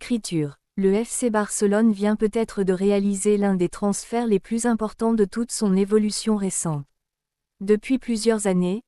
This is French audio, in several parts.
Écriture. Le FC Barcelone vient peut-être de réaliser l'un des transferts les plus importants de toute son évolution récente. Depuis plusieurs années,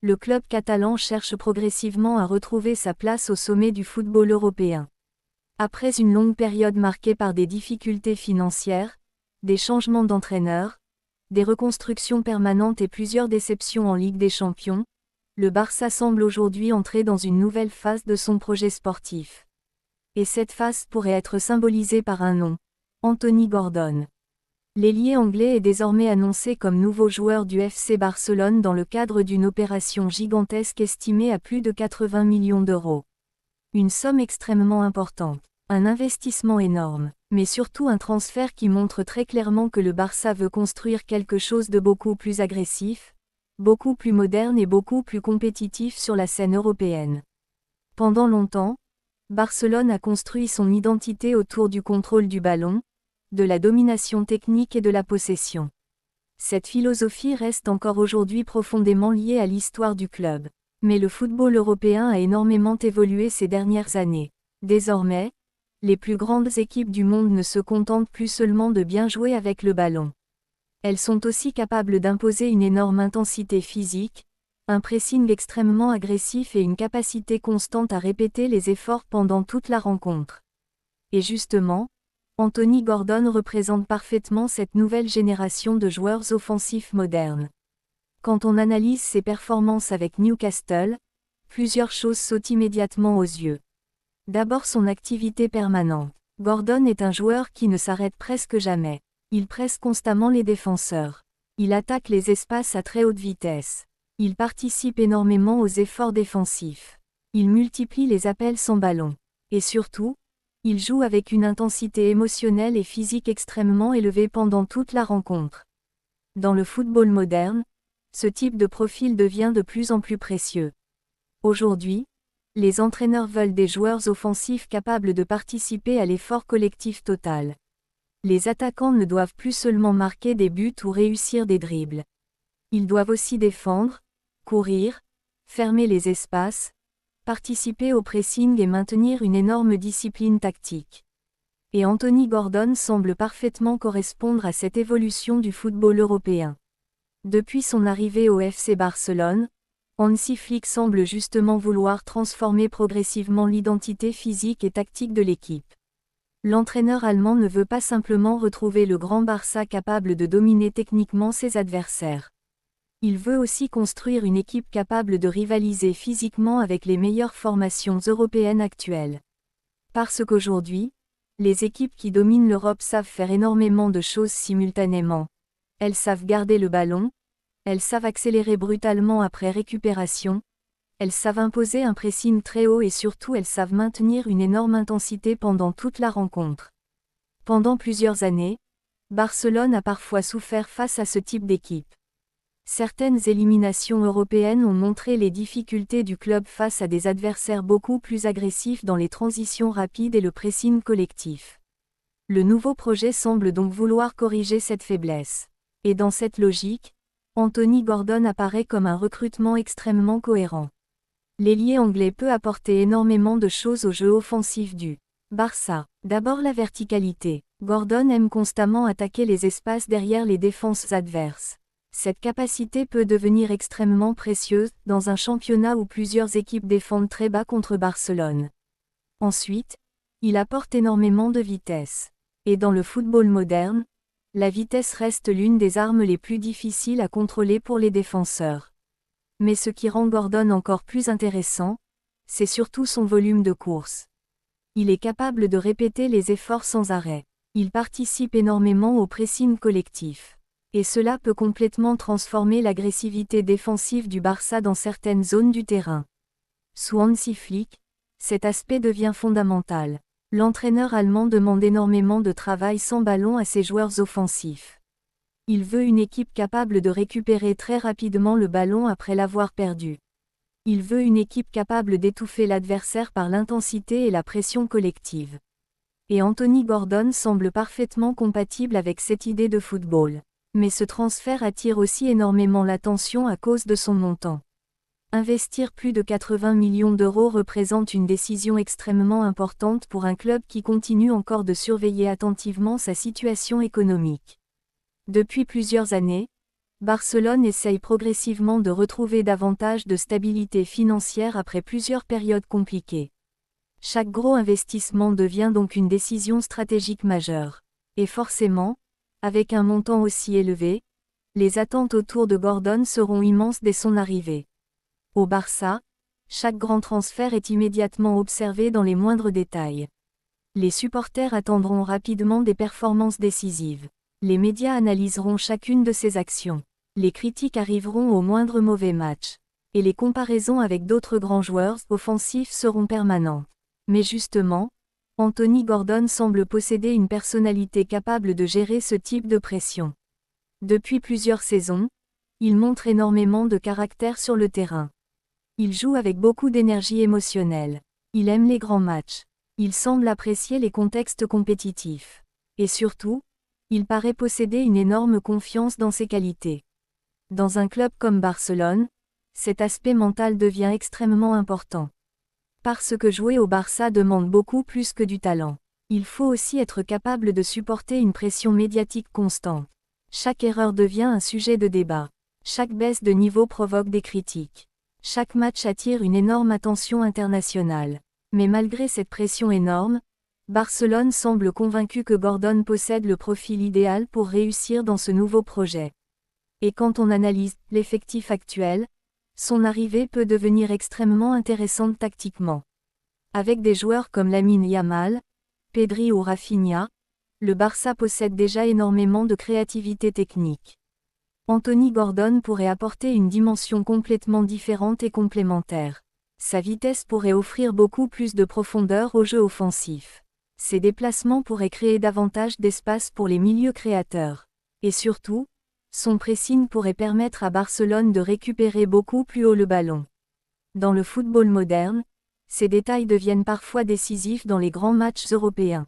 le club catalan cherche progressivement à retrouver sa place au sommet du football européen. Après une longue période marquée par des difficultés financières, des changements d'entraîneurs, des reconstructions permanentes et plusieurs déceptions en Ligue des Champions, le Barça semble aujourd'hui entrer dans une nouvelle phase de son projet sportif. Et cette phase pourrait être symbolisée par un nom, Anthony Gordon. L'ailier anglais est désormais annoncé comme nouveau joueur du FC Barcelone dans le cadre d'une opération gigantesque estimée à plus de 80 millions d'euros. Une somme extrêmement importante, un investissement énorme, mais surtout un transfert qui montre très clairement que le Barça veut construire quelque chose de beaucoup plus agressif, beaucoup plus moderne et beaucoup plus compétitif sur la scène européenne. Pendant longtemps, Barcelone a construit son identité autour du contrôle du ballon, de la domination technique et de la possession. Cette philosophie reste encore aujourd'hui profondément liée à l'histoire du club. Mais le football européen a énormément évolué ces dernières années. Désormais, les plus grandes équipes du monde ne se contentent plus seulement de bien jouer avec le ballon. Elles sont aussi capables d'imposer une énorme intensité physique, un pressing extrêmement agressif et une capacité constante à répéter les efforts pendant toute la rencontre. Et justement, Anthony Gordon représente parfaitement cette nouvelle génération de joueurs offensifs modernes. Quand on analyse ses performances avec Newcastle, plusieurs choses sautent immédiatement aux yeux. D'abord son activité permanente. Gordon est un joueur qui ne s'arrête presque jamais. Il presse constamment les défenseurs. Il attaque les espaces à très haute vitesse. Il participe énormément aux efforts défensifs. Il multiplie les appels sans ballon. Et surtout, il joue avec une intensité émotionnelle et physique extrêmement élevée pendant toute la rencontre. Dans le football moderne, ce type de profil devient de plus en plus précieux. Aujourd'hui, les entraîneurs veulent des joueurs offensifs capables de participer à l'effort collectif total. Les attaquants ne doivent plus seulement marquer des buts ou réussir des dribbles. Ils doivent aussi défendre, courir, fermer les espaces, participer au pressing et maintenir une énorme discipline tactique. Et Anthony Gordon semble parfaitement correspondre à cette évolution du football européen. Depuis son arrivée au FC Barcelone, Hansi Flick semble justement vouloir transformer progressivement l'identité physique et tactique de l'équipe. L'entraîneur allemand ne veut pas simplement retrouver le grand Barça capable de dominer techniquement ses adversaires. Il veut aussi construire une équipe capable de rivaliser physiquement avec les meilleures formations européennes actuelles. Parce qu'aujourd'hui, les équipes qui dominent l'Europe savent faire énormément de choses simultanément. Elles savent garder le ballon, elles savent accélérer brutalement après récupération, elles savent imposer un pressing très haut et surtout elles savent maintenir une énorme intensité pendant toute la rencontre. Pendant plusieurs années, Barcelone a parfois souffert face à ce type d'équipe. Certaines éliminations européennes ont montré les difficultés du club face à des adversaires beaucoup plus agressifs dans les transitions rapides et le pressing collectif. Le nouveau projet semble donc vouloir corriger cette faiblesse. Et dans cette logique, Anthony Gordon apparaît comme un recrutement extrêmement cohérent. L'ailier anglais peut apporter énormément de choses au jeu offensif du Barça. D'abord la verticalité. Gordon aime constamment attaquer les espaces derrière les défenses adverses. Cette capacité peut devenir extrêmement précieuse dans un championnat où plusieurs équipes défendent très bas contre Barcelone. Ensuite, il apporte énormément de vitesse. Et dans le football moderne, la vitesse reste l'une des armes les plus difficiles à contrôler pour les défenseurs. Mais ce qui rend Gordon encore plus intéressant, c'est surtout son volume de course. Il est capable de répéter les efforts sans arrêt. Il participe énormément au pressing collectif. Et cela peut complètement transformer l'agressivité défensive du Barça dans certaines zones du terrain. Sous Hansi Flick, cet aspect devient fondamental. L'entraîneur allemand demande énormément de travail sans ballon à ses joueurs offensifs. Il veut une équipe capable de récupérer très rapidement le ballon après l'avoir perdu. Il veut une équipe capable d'étouffer l'adversaire par l'intensité et la pression collective. Et Anthony Gordon semble parfaitement compatible avec cette idée de football. Mais ce transfert attire aussi énormément l'attention à cause de son montant. Investir plus de 80 millions d'euros représente une décision extrêmement importante pour un club qui continue encore de surveiller attentivement sa situation économique. Depuis plusieurs années, Barcelone essaye progressivement de retrouver davantage de stabilité financière après plusieurs périodes compliquées. Chaque gros investissement devient donc une décision stratégique majeure. Et forcément, avec un montant aussi élevé, les attentes autour de Gordon seront immenses dès son arrivée. Au Barça, chaque grand transfert est immédiatement observé dans les moindres détails. Les supporters attendront rapidement des performances décisives. Les médias analyseront chacune de ses actions. Les critiques arriveront au moindre mauvais match. Et les comparaisons avec d'autres grands joueurs offensifs seront permanentes. Mais justement, Anthony Gordon semble posséder une personnalité capable de gérer ce type de pression. Depuis plusieurs saisons, il montre énormément de caractère sur le terrain. Il joue avec beaucoup d'énergie émotionnelle. Il aime les grands matchs. Il semble apprécier les contextes compétitifs. Et surtout, il paraît posséder une énorme confiance dans ses qualités. Dans un club comme Barcelone, cet aspect mental devient extrêmement important. Parce que jouer au Barça demande beaucoup plus que du talent. Il faut aussi être capable de supporter une pression médiatique constante. Chaque erreur devient un sujet de débat. Chaque baisse de niveau provoque des critiques. Chaque match attire une énorme attention internationale. Mais malgré cette pression énorme, Barcelone semble convaincu que Gordon possède le profil idéal pour réussir dans ce nouveau projet. Et quand on analyse l'effectif actuel, son arrivée peut devenir extrêmement intéressante tactiquement. Avec des joueurs comme Lamine Yamal, Pedri ou Rafinha, le Barça possède déjà énormément de créativité technique. Anthony Gordon pourrait apporter une dimension complètement différente et complémentaire. Sa vitesse pourrait offrir beaucoup plus de profondeur au jeu offensif. Ses déplacements pourraient créer davantage d'espace pour les milieux créateurs. Et surtout, son pressing pourrait permettre à Barcelone de récupérer beaucoup plus haut le ballon. Dans le football moderne, ces détails deviennent parfois décisifs dans les grands matchs européens.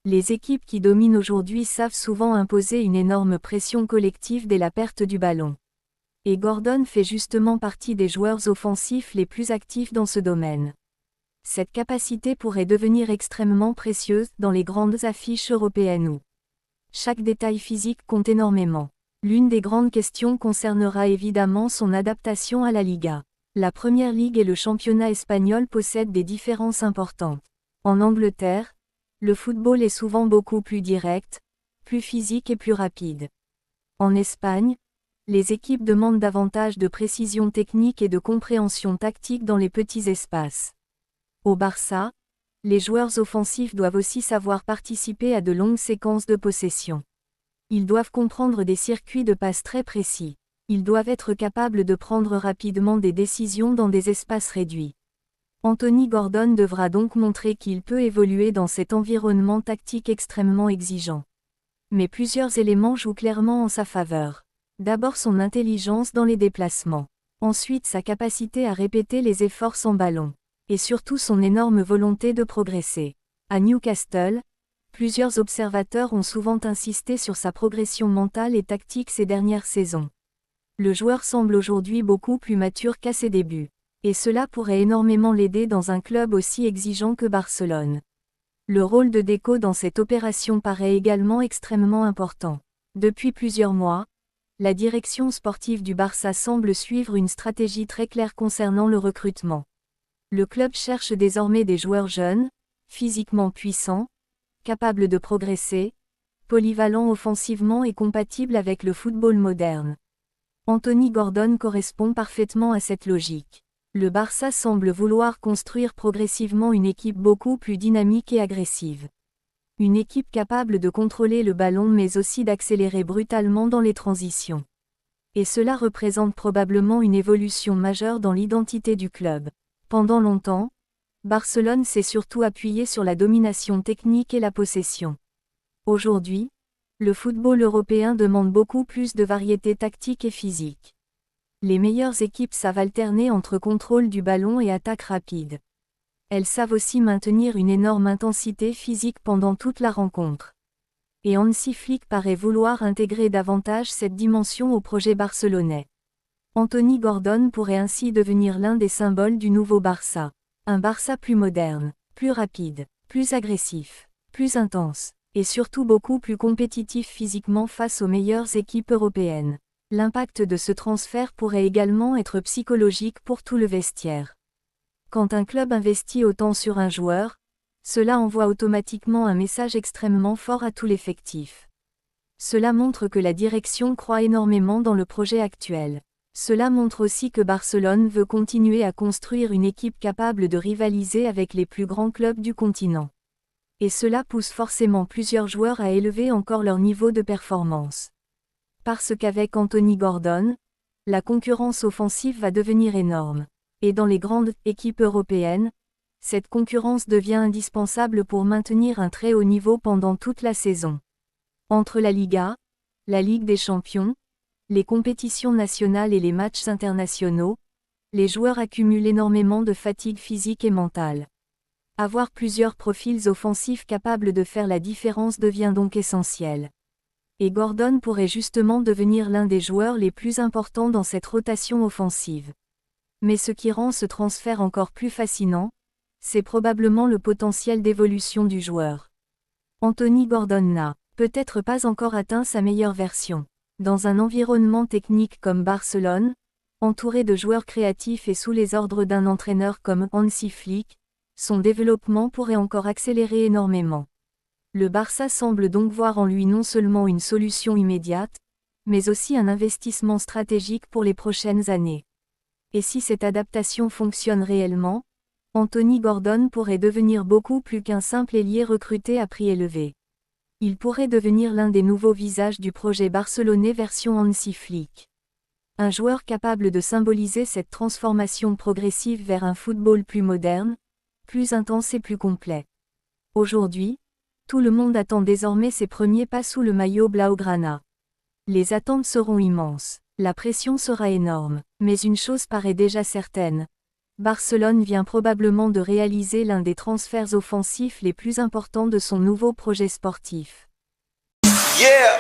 Les équipes qui dominent aujourd'hui savent souvent imposer une énorme pression collective dès la perte du ballon. Et Gordon fait justement partie des joueurs offensifs les plus actifs dans ce domaine. Cette capacité pourrait devenir extrêmement précieuse dans les grandes affiches européennes où chaque détail physique compte énormément. L'une des grandes questions concernera évidemment son adaptation à la Liga. La Première Ligue et le championnat espagnol possèdent des différences importantes. En Angleterre, le football est souvent beaucoup plus direct, plus physique et plus rapide. En Espagne, les équipes demandent davantage de précision technique et de compréhension tactique dans les petits espaces. Au Barça, les joueurs offensifs doivent aussi savoir participer à de longues séquences de possession. Ils doivent comprendre des circuits de passe très précis. Ils doivent être capables de prendre rapidement des décisions dans des espaces réduits. Anthony Gordon devra donc montrer qu'il peut évoluer dans cet environnement tactique extrêmement exigeant. Mais plusieurs éléments jouent clairement en sa faveur. D'abord son intelligence dans les déplacements. Ensuite sa capacité à répéter les efforts sans ballon. Et surtout son énorme volonté de progresser. À Newcastle, plusieurs observateurs ont souvent insisté sur sa progression mentale et tactique ces dernières saisons. Le joueur semble aujourd'hui beaucoup plus mature qu'à ses débuts. Et cela pourrait énormément l'aider dans un club aussi exigeant que Barcelone. Le rôle de Deco dans cette opération paraît également extrêmement important. Depuis plusieurs mois, la direction sportive du Barça semble suivre une stratégie très claire concernant le recrutement. Le club cherche désormais des joueurs jeunes, physiquement puissants, capables de progresser, polyvalents offensivement et compatibles avec le football moderne. Anthony Gordon correspond parfaitement à cette logique. Le Barça semble vouloir construire progressivement une équipe beaucoup plus dynamique et agressive. Une équipe capable de contrôler le ballon mais aussi d'accélérer brutalement dans les transitions. Et cela représente probablement une évolution majeure dans l'identité du club. Pendant longtemps, Barcelone s'est surtout appuyé sur la domination technique et la possession. Aujourd'hui, le football européen demande beaucoup plus de variété tactique et physique. Les meilleures équipes savent alterner entre contrôle du ballon et attaque rapide. Elles savent aussi maintenir une énorme intensité physique pendant toute la rencontre. Et Hansi Flick paraît vouloir intégrer davantage cette dimension au projet barcelonais. Anthony Gordon pourrait ainsi devenir l'un des symboles du nouveau Barça. Un Barça plus moderne, plus rapide, plus agressif, plus intense, et surtout beaucoup plus compétitif physiquement face aux meilleures équipes européennes. L'impact de ce transfert pourrait également être psychologique pour tout le vestiaire. Quand un club investit autant sur un joueur, cela envoie automatiquement un message extrêmement fort à tout l'effectif. Cela montre que la direction croit énormément dans le projet actuel. Cela montre aussi que Barcelone veut continuer à construire une équipe capable de rivaliser avec les plus grands clubs du continent. Et cela pousse forcément plusieurs joueurs à élever encore leur niveau de performance. Parce qu'avec Anthony Gordon, la concurrence offensive va devenir énorme. Et dans les grandes équipes européennes, cette concurrence devient indispensable pour maintenir un très haut niveau pendant toute la saison. Entre la Liga, la Ligue des Champions, les compétitions nationales et les matchs internationaux, les joueurs accumulent énormément de fatigue physique et mentale. Avoir plusieurs profils offensifs capables de faire la différence devient donc essentiel. Et Gordon pourrait justement devenir l'un des joueurs les plus importants dans cette rotation offensive. Mais ce qui rend ce transfert encore plus fascinant, c'est probablement le potentiel d'évolution du joueur. Anthony Gordon n'a peut-être pas encore atteint sa meilleure version. Dans un environnement technique comme Barcelone, entouré de joueurs créatifs et sous les ordres d'un entraîneur comme Hansi Flick, son développement pourrait encore accélérer énormément. Le Barça semble donc voir en lui non seulement une solution immédiate, mais aussi un investissement stratégique pour les prochaines années. Et si cette adaptation fonctionne réellement, Anthony Gordon pourrait devenir beaucoup plus qu'un simple ailier recruté à prix élevé. Il pourrait devenir l'un des nouveaux visages du projet barcelonais version Hansi Flick. Un joueur capable de symboliser cette transformation progressive vers un football plus moderne, plus intense et plus complet. Aujourd'hui, tout le monde attend désormais ses premiers pas sous le maillot blaugrana. Les attentes seront immenses, la pression sera énorme, mais une chose paraît déjà certaine. Barcelone vient probablement de réaliser l'un des transferts offensifs les plus importants de son nouveau projet sportif. Yeah.